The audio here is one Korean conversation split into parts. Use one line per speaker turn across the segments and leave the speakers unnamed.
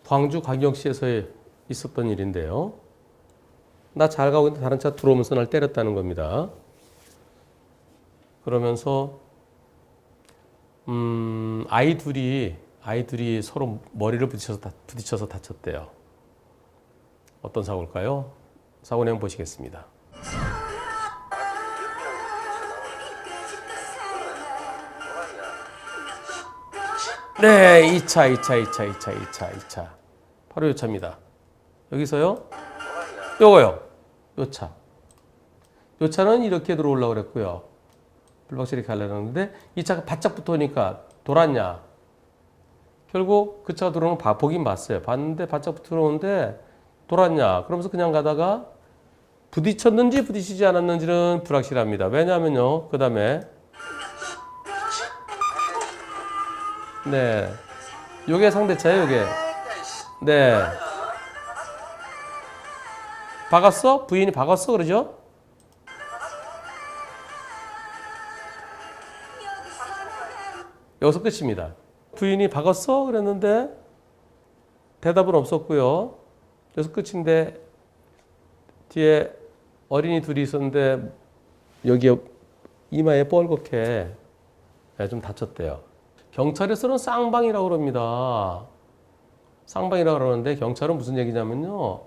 광주광역시에서 있었던 일인데요. 나 잘 가고 있는데 다른 차 들어오면서 날 때렸다는 겁니다. 그러면서 아이 둘이 서로 머리를 부딪혀서 다쳤대요. 어떤 사고일까요? 사고 내용 보시겠습니다. 네, 2차. 바로 요 차입니다. 여기서요. 요거요. 요 차. 요 차는 이렇게 들어오려고 그랬고요. 불박실이 가려는데 이 차가 바짝 붙으니까 돌았냐. 결국 그 차가 들어오는 거 보긴 봤어요. 봤는데 바짝 들어오는데 돌았냐. 그러면서 그냥 가다가 부딪혔는지 부딪히지 않았는지는 불확실합니다. 왜냐하면요. 그 다음에 네, 요게 상대차예요. 요게 네, 박았어? 부인이 박았어 그러죠? 여기서 끝입니다. 부인이 박았어? 그랬는데 대답은 없었고요. 여기서 끝인데 뒤에 어린이 둘이 있었는데 여기 이마에 뻘겋게 좀 다쳤대요. 경찰에서는 쌍방이라고 그럽니다. 쌍방이라고 그러는데 경찰은 무슨 얘기냐면요.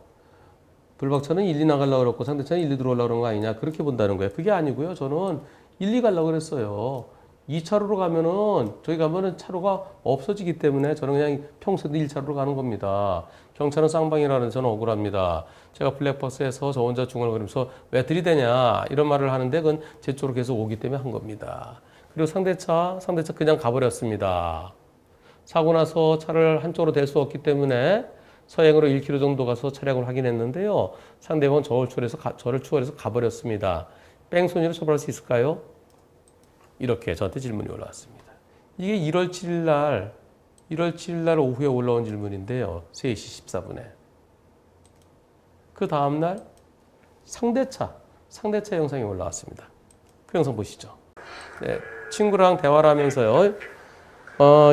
불박차는 1, 2 나가려고 그랬고 상대차는 1, 2 들어오려고 그런 거 아니냐 그렇게 본다는 거예요. 그게 아니고요. 저는 1, 2 가려고 그랬어요. 2차로로 가면은 저기 가면은 차로가 없어지기 때문에 저는 그냥 평소에도 1차로로 가는 겁니다. 경찰은 쌍방이라는 저는 억울합니다. 제가 블랙박스에서 저 혼자 중얼거리면서 왜 들이대냐 이런 말을 하는데 그건 제 쪽으로 계속 오기 때문에 한 겁니다. 그리고 상대차 그냥 가버렸습니다. 사고 나서 차를 한쪽으로 댈 수 없기 때문에 서행으로 1km 정도 가서 차량을 확인했는데요. 상대방은 저를 추월해서 가버렸습니다. 뺑소니로 처벌할 수 있을까요? 이렇게 저한테 질문이 올라왔습니다. 이게 1월 7일 날 오후에 올라온 질문인데요. 3시 14분에. 그 다음날 상대차 영상이 올라왔습니다. 그 영상 보시죠. 네, 친구랑 대화를 하면서요.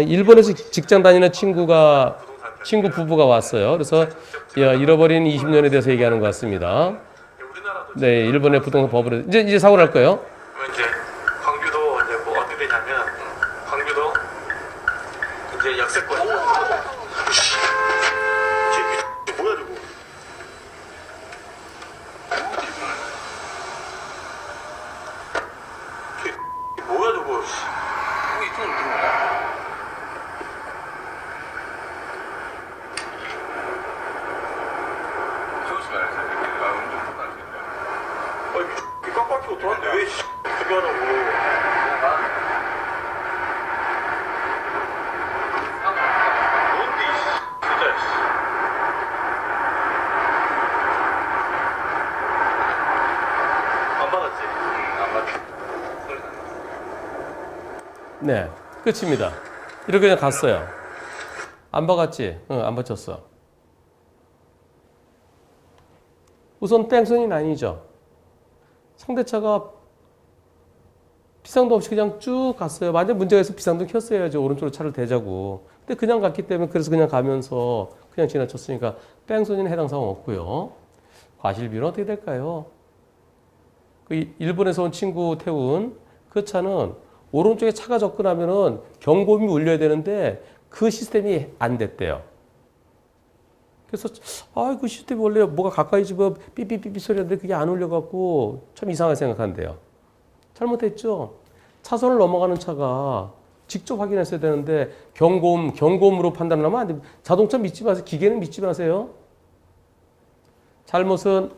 일본에서 직장 다니는 친구 부부가 왔어요. 그래서 잃어버린 20년에 대해서 얘기하는 것 같습니다. 네, 일본의 부동산 법으로 이제 사고 날 거예요.
이제 광주도 이제 뭐 어떻게 되냐면 광주도 이제 역세권. 이게 뭐야 저거? 이게 뭐야 저거? 이거 이쪽으로 들어오냐? 이 깜빡이고 돌았는데 왜 죽여라고? 뭔데 진짜. 안 받았지? 안 받았지.
네, 끝입니다. 이렇게 그냥 갔어요. 안 박았지? 응, 안 받쳤어. 우선 뺑소니는 아니죠. 상대차가 비상등 없이 그냥 쭉 갔어요. 만약 문제가 있어서 비상등 켰어야죠. 오른쪽으로 차를 대자고. 근데 그냥 갔기 때문에 그래서 그냥 가면서 그냥 지나쳤으니까 뺑소니는 해당 사항 없고요. 과실비는 어떻게 될까요? 그 일본에서 온 친구 태운 그 차는 오른쪽에 차가 접근하면은 경고음이 울려야 되는데 그 시스템이 안 됐대요. 그래서 그 시스템이 원래 뭐가 가까이 집어 삐삐삐삐 소리 하는데 그게 안 울려갖고 참 이상하게 생각한대요. 잘못했죠. 차선을 넘어가는 차가 직접 확인했어야 되는데 경고음으로 판단을 하면 안 됩니다. 자동차 믿지 마세요. 기계는 믿지 마세요. 잘못은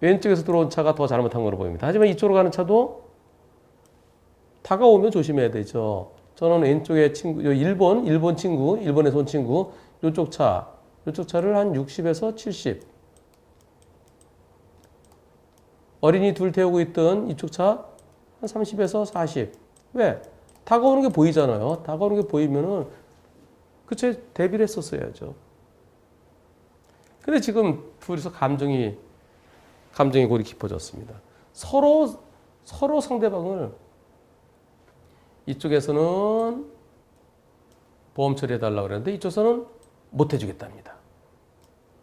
왼쪽에서 들어온 차가 더 잘못한 거로 보입니다. 하지만 이쪽으로 가는 차도 다가오면 조심해야 되죠. 저는 왼쪽에 친구, 일본 친구, 일본에서 온 친구, 이쪽 차를 한 60에서 70. 어린이 둘 태우고 있던 이쪽 차 한 30에서 40. 왜? 다가오는 게 보이잖아요. 다가오는 게 보이면은 그 차에 대비를 했었어야죠. 근데 지금 둘이서 감정이 골이 깊어졌습니다. 서로 상대방을 이쪽에서는 보험 처리해달라고 그랬는데 이쪽에서는 못 해주겠답니다.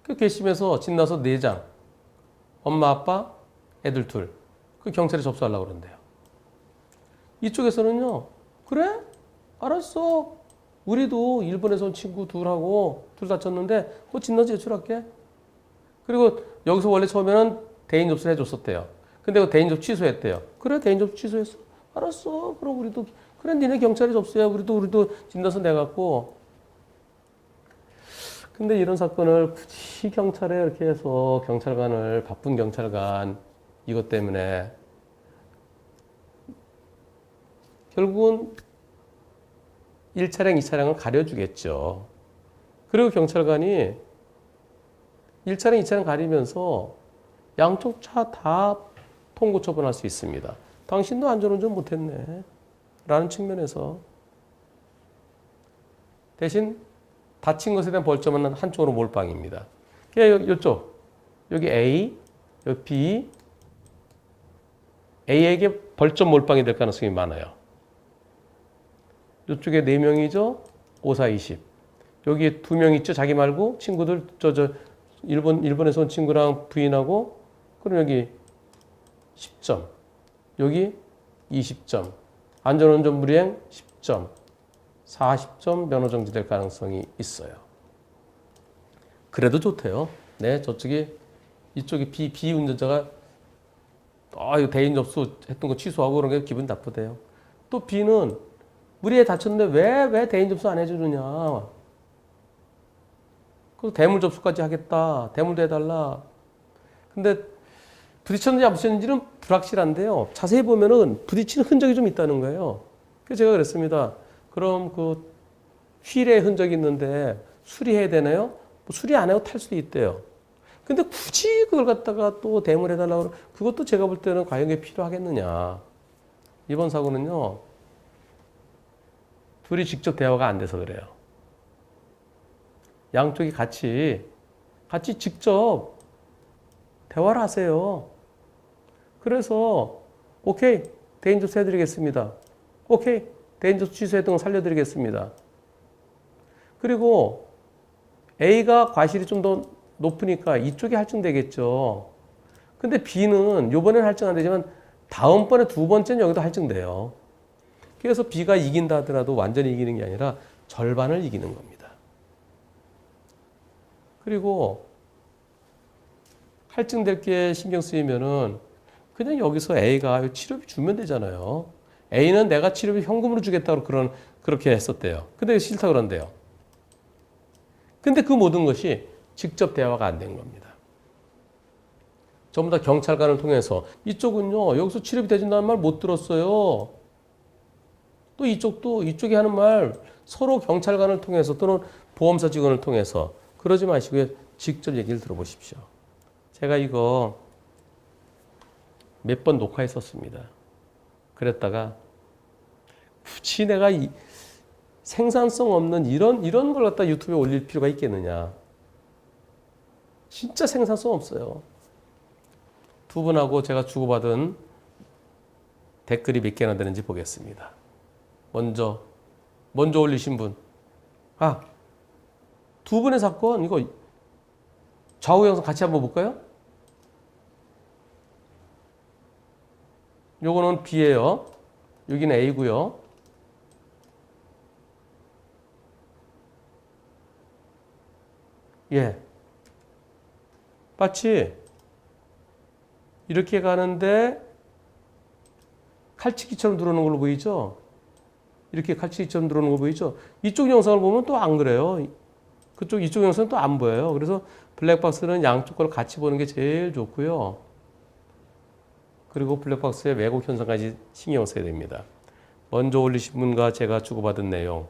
그 괘씸해서 진나서 4장, 엄마, 아빠, 애들 둘, 그 경찰에 접수하려고 그러는데요. 이쪽에서는요, 그래? 알았어. 우리도 일본에서 온 친구 둘하고 둘 다쳤는데 그거 진나서 제출할게. 그리고 여기서 원래 처음에는 대인 접수를 해줬었대요. 근데 그 대인 접수 취소했대요. 그래, 대인 접수 취소했어. 알았어. 그럼 우리도 그래, 니네 경찰에 접수해. 우리도 진나서 내갖고. 근데 이런 사건을 굳이 경찰에 이렇게 해서 경찰관을 바쁜 경찰관 이것 때문에 결국은 1차량, 2차량을 가려주겠죠. 그리고 경찰관이 1차량, 2차량 가리면서 양쪽 차 다 통고 처분할 수 있습니다. 당신도 안전운전 못했네. 라는 측면에서 대신 다친 것에 대한 벌점은 한쪽으로 몰빵입니다. 이쪽, 여기 A, 여기 B, A에게 벌점 몰빵이 될 가능성이 많아요. 이쪽에 4명이죠. 5, 4, 20. 여기 2명 있죠. 자기 말고 친구들 일본에서 온 친구랑 부인하고 그럼 여기 10점. 여기 20점. 안전운전 불이행 10점. 40점 면허 정지될 가능성이 있어요. 그래도 좋대요. 네, 이쪽이 B 운전자가 이거 대인 접수 했던 거 취소하고 그런 게 기분 나쁘대요. 또 B는 우리 애 다쳤는데 왜 대인 접수 안 해주느냐. 그 대물 접수까지 하겠다. 대물도 해달라. 근데 부딪혔는지 안 부딪혔는지는 불확실한데요. 자세히 보면은 부딪히는 흔적이 좀 있다는 거예요. 그래서 제가 그랬습니다. 그럼 그 휠에 흔적이 있는데 수리해야 되나요? 뭐 수리 안 하고 탈 수도 있대요. 근데 굳이 그걸 갖다가 또 대물해달라고 그러면 그것도 제가 볼 때는 과연 그게 필요하겠느냐. 이번 사고는요. 둘이 직접 대화가 안 돼서 그래요. 양쪽이 같이 직접 대화를 하세요. 그래서 오케이, 대인 접수 해드리겠습니다. 오케이, 대인 접수 취소했던 거 살려드리겠습니다. 그리고 A가 과실이 좀 더 높으니까 이쪽이 할증되겠죠. 근데 B는 이번에는 할증 안 되지만 다음번에 2번째는 여기도 할증돼요. 그래서 B가 이긴다 하더라도 완전히 이기는 게 아니라 절반을 이기는 겁니다. 그리고 할증될 게 신경 쓰이면은 그냥 여기서 A가 치료비 주면 되잖아요. A는 내가 치료비 현금으로 주겠다고 그렇게 했었대요. 근데 싫다 그런대요. 근데 그 모든 것이 직접 대화가 안 된 겁니다. 전부 다 경찰관을 통해서 이쪽은요. 여기서 치료비 대준다는 말 못 들었어요. 또 이쪽이 하는 말 서로 경찰관을 통해서 또는 보험사 직원을 통해서 그러지 마시고요. 직접 얘기를 들어보십시오. 제가 이거 몇 번 녹화했었습니다. 그랬다가 굳이 내가 생산성 없는 이런 걸 갖다 유튜브에 올릴 필요가 있겠느냐. 진짜 생산성 없어요. 두 분하고 제가 주고받은 댓글이 몇 개나 되는지 보겠습니다. 먼저 올리신 분. 두 분의 사건, 이거 좌우 영상 같이 한번 볼까요? 요거는 B예요. 여기는 A고요. 예. 마치 이렇게 가는데 칼치기처럼 들어오는 걸로 보이죠? 이렇게 칼치기처럼 들어오는 거 보이죠? 이쪽 영상을 보면 또 안 그래요. 이쪽 영상은 또 안 보여요. 그래서 블랙박스는 양쪽 걸 같이 보는 게 제일 좋고요. 그리고 블랙박스의 왜곡 현상까지 신경 써야 됩니다. 먼저 올리신 분과 제가 주고받은 내용.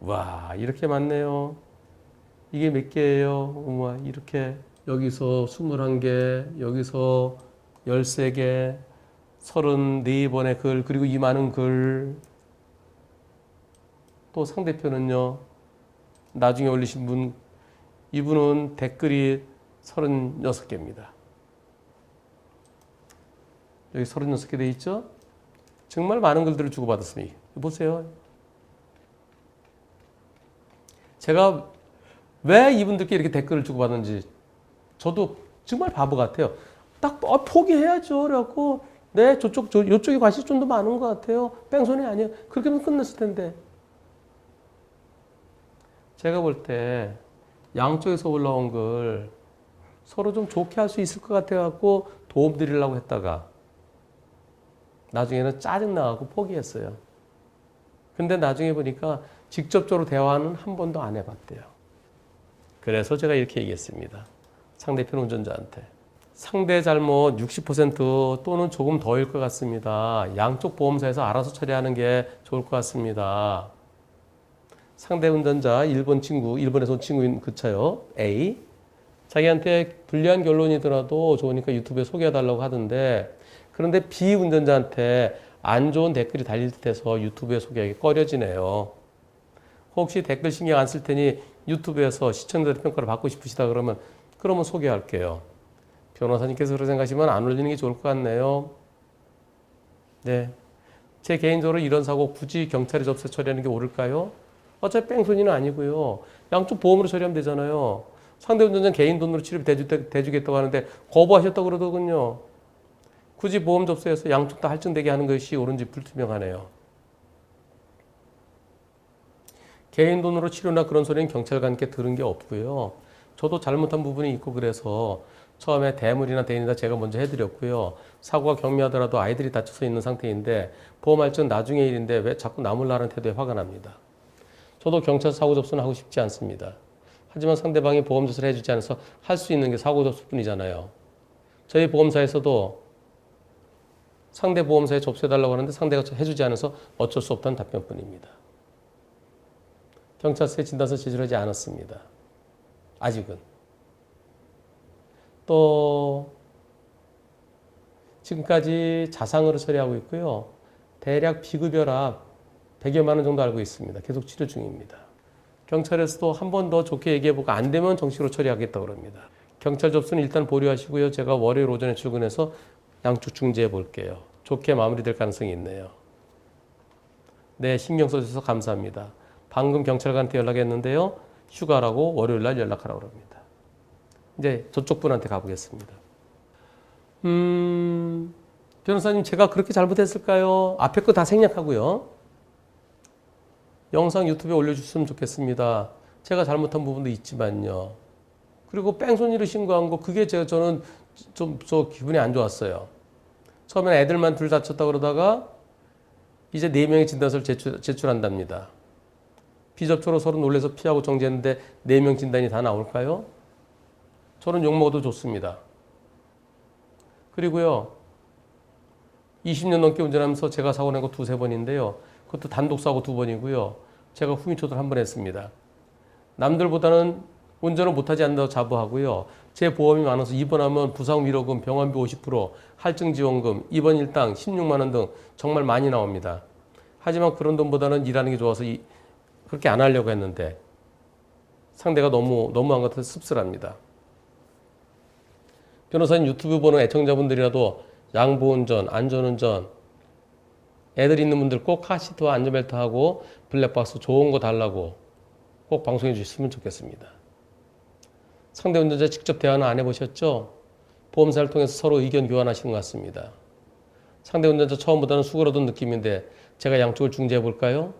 와, 이렇게 많네요. 이게 몇 개예요? 우와, 이렇게 여기서 21개, 여기서 13개, 34번의 글, 그리고 이 많은 글. 또 상대편은요. 나중에 올리신 분, 이분은 댓글이 36개입니다. 여기 36개 돼 있죠? 정말 많은 글들을 주고받았습니다. 보세요. 제가 왜 이분들께 이렇게 댓글을 주고받는지 저도 정말 바보 같아요. 딱 포기해야죠. 그래갖고 네 요쪽에 관심이 좀 더 많은 것 같아요. 뺑소니 아니에요. 그렇게 하면 끝났을 텐데. 제가 볼 때 양쪽에서 올라온 걸 서로 좀 좋게 할 수 있을 것 같아갖고 도움 드리려고 했다가 나중에는 짜증나갖고 포기했어요. 근데 나중에 보니까 직접적으로 대화는 한 번도 안 해봤대요. 그래서 제가 이렇게 얘기했습니다. 상대편 운전자한테. 상대 잘못 60% 또는 조금 더일 것 같습니다. 양쪽 보험사에서 알아서 처리하는 게 좋을 것 같습니다. 상대 운전자 일본에서 온 친구인 그 차요. A. 자기한테 불리한 결론이더라도 좋으니까 유튜브에 소개해달라고 하던데 그런데 B 운전자한테 안 좋은 댓글이 달릴 듯해서 유튜브에 소개하기 꺼려지네요. 혹시 댓글 신경 안 쓸 테니 유튜브에서 시청자들의 평가를 받고 싶으시다 그러면 소개할게요. 변호사님께서 그렇게 생각하시면 안 올리는 게 좋을 것 같네요. 네. 제 개인적으로 이런 사고 굳이 경찰에 접수 처리하는 게 옳을까요? 어차피 뺑소니는 아니고요. 양쪽 보험으로 처리하면 되잖아요. 상대 운전자는 개인 돈으로 치료비 대주겠다고 하는데 거부하셨다고 그러더군요. 굳이 보험 접수해서 양쪽 다 할증되게 하는 것이 옳은지 불투명하네요. 개인 돈으로 치료나 그런 소리는 경찰관께 들은 게 없고요. 저도 잘못한 부분이 있고 그래서 처음에 대물이나 대인이나 제가 먼저 해드렸고요. 사고가 경미하더라도 아이들이 다쳐서 있는 상태인데 보험 할증은 나중에 일인데 왜 자꾸 나몰라라는 태도에 화가 납니다. 저도 경찰 사고 접수는 하고 싶지 않습니다. 하지만 상대방이 보험 접수를 해주지 않아서 할 수 있는 게 사고 접수뿐이잖아요. 저희 보험사에서도 상대 보험사에 접수해달라고 하는데 상대가 해주지 않아서 어쩔 수 없다는 답변뿐입니다. 경찰서에 진단서 제출하지 않았습니다. 아직은. 또 지금까지 자상으로 처리하고 있고요. 대략 비급여락 100여만 원 정도 알고 있습니다. 계속 치료 중입니다. 경찰에서도 한 번 더 좋게 얘기해보고 안 되면 정식으로 처리하겠다고 합니다. 경찰 접수는 일단 보류하시고요. 제가 월요일 오전에 출근해서 양쪽 중재해 볼게요. 좋게 마무리될 가능성이 있네요. 네, 신경 써주셔서 감사합니다. 방금 경찰관한테 연락했는데요. 휴가라고 월요일 날 연락하라고 합니다. 이제 저쪽 분한테 가보겠습니다. 변호사님 제가 그렇게 잘못했을까요? 앞에 거 다 생략하고요. 영상 유튜브에 올려주셨으면 좋겠습니다. 제가 잘못한 부분도 있지만요. 그리고 뺑소니를 신고한 거 그게 저는 좀 기분이 안 좋았어요. 처음엔 애들만 둘 다쳤다 그러다가 이제 4명의 진단서를 제출한답니다. 비접촉으로 서로 놀래서 피하고 정지했는데 4명 진단이 다 나올까요? 저는 욕먹어도 좋습니다. 그리고요. 20년 넘게 운전하면서 제가 사고 낸 거 2-3번인데요. 그것도 단독 사고 2번이고요. 제가 후미초들 1번 했습니다. 남들보다는 운전을 못하지 않는다고 자부하고요. 제 보험이 많아서 입원하면 부상 위로금, 병원비 50%, 할증 지원금, 입원 일당 16만 원 등 정말 많이 나옵니다. 하지만 그런 돈보다는 일하는 게 좋아서 그렇게 안 하려고 했는데 상대가 너무한 것 같아서 씁쓸합니다. 변호사님 유튜브 보는 애청자분들이라도 양보운전, 안전운전, 애들 있는 분들 꼭 카시트와 안전벨트 하고 블랙박스 좋은 거 달라고 꼭 방송해 주셨으면 좋겠습니다. 상대 운전자 직접 대화는 안 해보셨죠? 보험사를 통해서 서로 의견 교환하시는 것 같습니다. 상대 운전자 처음보다는 수그러든 느낌인데 제가 양쪽을 중재해 볼까요?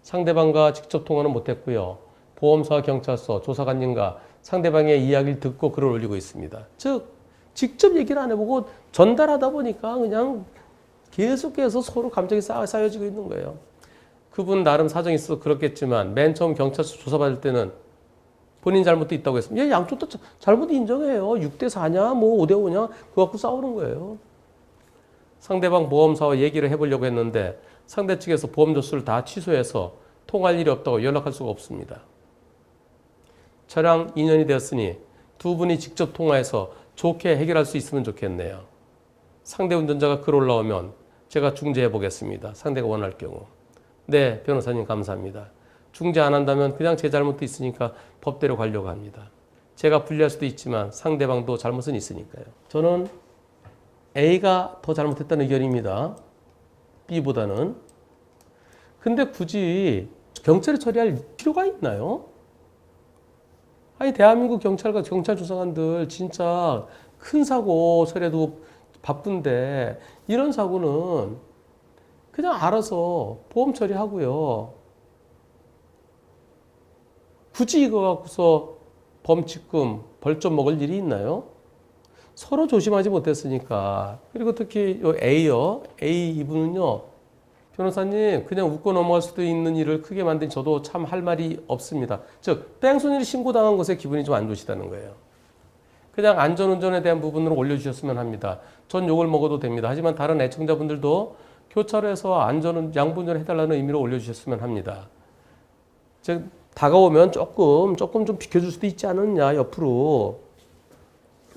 상대방과 직접 통화는 못했고요. 보험사와 경찰서, 조사관님과 상대방의 이야기를 듣고 글을 올리고 있습니다. 즉 직접 얘기를 안 해보고 전달하다 보니까 그냥 계속해서 서로 감정이 쌓여지고 있는 거예요. 그분 나름 사정이 있어서 그렇겠지만 맨 처음 경찰서 조사받을 때는 본인 잘못도 있다고 했습니다. 예, 양쪽 다 잘못 인정해요. 6대4냐 뭐 5대5냐 그거 갖고 싸우는 거예요. 상대방 보험사와 얘기를 해보려고 했는데 상대 측에서 보험 접수를 다 취소해서 통할 일이 없다고 연락할 수가 없습니다. 저랑 인연이 되었으니 두 분이 직접 통화해서 좋게 해결할 수 있으면 좋겠네요. 상대 운전자가 글 올라오면 제가 중재해 보겠습니다. 상대가 원할 경우. 네, 변호사님 감사합니다. 중재 안 한다면 그냥 제 잘못도 있으니까 법대로 가려고 합니다. 제가 불리할 수도 있지만 상대방도 잘못은 있으니까요. 저는 A가 더 잘못했다는 의견입니다. B보다는. 근데 굳이 경찰에 처리할 필요가 있나요? 아니 대한민국 경찰 조사관들 진짜 큰 사고 처리도 바쁜데 이런 사고는 그냥 알아서 보험 처리하고요. 굳이 이거 갖고서 범칙금, 벌점 먹을 일이 있나요? 서로 조심하지 못했으니까. 그리고 특히 요 A요. A 이분은요. 변호사님 그냥 웃고 넘어갈 수도 있는 일을 크게 만든 저도 참 할 말이 없습니다. 즉 뺑소니를 신고당한 것에 기분이 좀 안 좋으시다는 거예요. 그냥 안전운전에 대한 부분으로 올려주셨으면 합니다. 전 욕을 먹어도 됩니다. 하지만 다른 애청자분들도 교차로에서 양보운전을 해달라는 의미로 올려주셨으면 합니다. 즉 다가오면 조금 좀 비켜줄 수도 있지 않느냐, 옆으로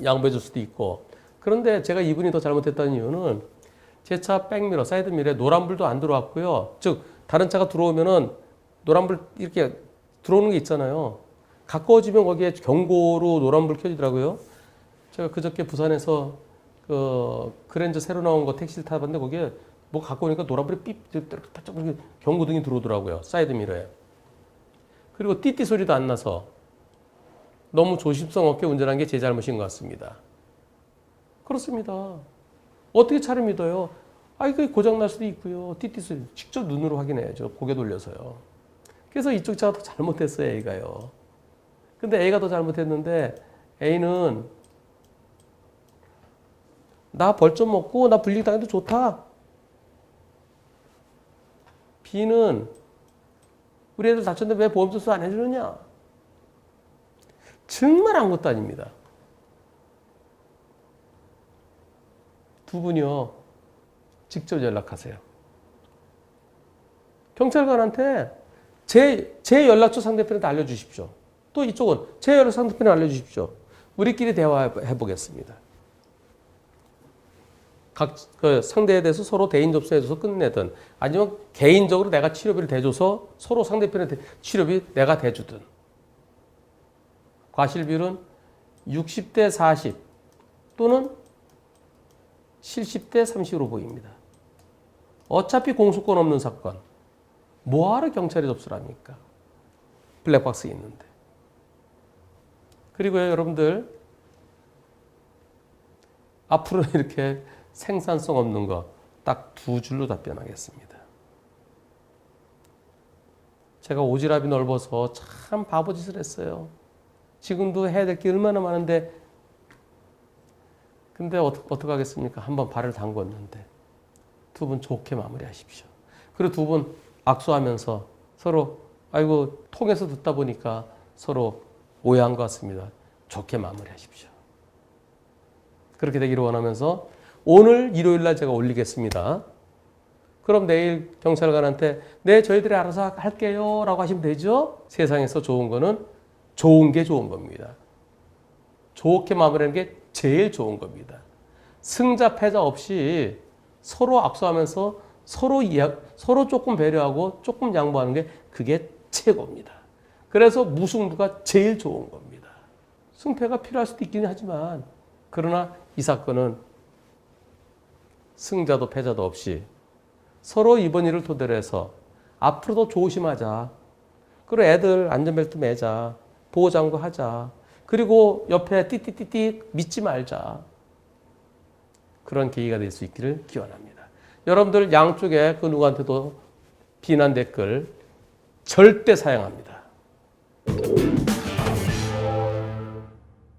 양보해줄 수도 있고. 그런데 제가 이분이 더 잘못했다는 이유는 제 차 백미러, 사이드미러에 노란불도 안 들어왔고요. 즉 다른 차가 들어오면은 노란불 이렇게 들어오는 게 있잖아요. 가까워지면 거기에 경고로 노란불 켜지더라고요. 제가 그저께 부산에서 그 그랜저 새로 나온 거 택시를 타봤는데 거기에 뭐 갖고 오니까 노란불이 삐 반짝 경고등이 들어오더라고요. 사이드미러에. 그리고 띠띠 소리도 안 나서 너무 조심성 없게 운전한 게 제 잘못인 것 같습니다. 그렇습니다. 어떻게 차를 믿어요? 이거 고장 날 수도 있고요. 띠띠 소리 직접 눈으로 확인해야죠. 고개 돌려서요. 그래서 이쪽 차가 더 잘못했어요, A가요. 근데 A가 더 잘못했는데 A는 나 벌점 먹고 나 불이익 당해도 좋다. B는 우리 애들 다쳤는데 왜 보험 수수 안 해주느냐? 정말 아무것도 아닙니다. 두 분이요. 직접 연락하세요. 경찰관한테 제 연락처 상대편한테 알려주십시오. 또 이쪽은 제 연락 상대편에 알려주십시오. 우리끼리 대화해 보겠습니다. 각 상대에 대해서 서로 대인 접수해줘서 끝내든 아니면 개인적으로 내가 치료비를 대줘서 서로 상대편의 치료비 내가 대주든. 과실비율은 60대 40 또는 70대 30으로 보입니다. 어차피 공소권 없는 사건 뭐하러 경찰에 접수를 합니까? 블랙박스 있는데. 그리고요 여러분들 앞으로 이렇게 생산성 없는 거 딱 두 줄로 답변하겠습니다. 제가 오지랖이 넓어서 참 바보짓을 했어요. 지금도 해야 될 게 얼마나 많은데 근데 어떻게 하겠습니까? 한번 발을 담궜는데 두 분 좋게 마무리하십시오. 그리고 두 분 악수하면서 서로 아이고 통해서 듣다 보니까 서로 오해한 것 같습니다. 좋게 마무리하십시오. 그렇게 되기를 원하면서 오늘 일요일 날 제가 올리겠습니다. 그럼 내일 경찰관한테 네 저희들이 알아서 할게요 라고 하시면 되죠. 세상에서 좋은 거는 좋은 게 좋은 겁니다. 좋게 마무리하는 게 제일 좋은 겁니다. 승자 패자 없이 서로 악수하면서 서로 조금 배려하고 조금 양보하는 게 그게 최고입니다. 그래서 무승부가 제일 좋은 겁니다. 승패가 필요할 수도 있긴 하지만 그러나 이 사건은 승자도 패자도 없이 서로 이번 일을 토대로 해서 앞으로도 조심하자. 그리고 애들 안전벨트 매자. 보호장구 하자. 그리고 옆에 띠띠띠띠 믿지 말자. 그런 계기가 될 수 있기를 기원합니다. 여러분들 양쪽에 그 누구한테도 비난 댓글 절대 사양합니다.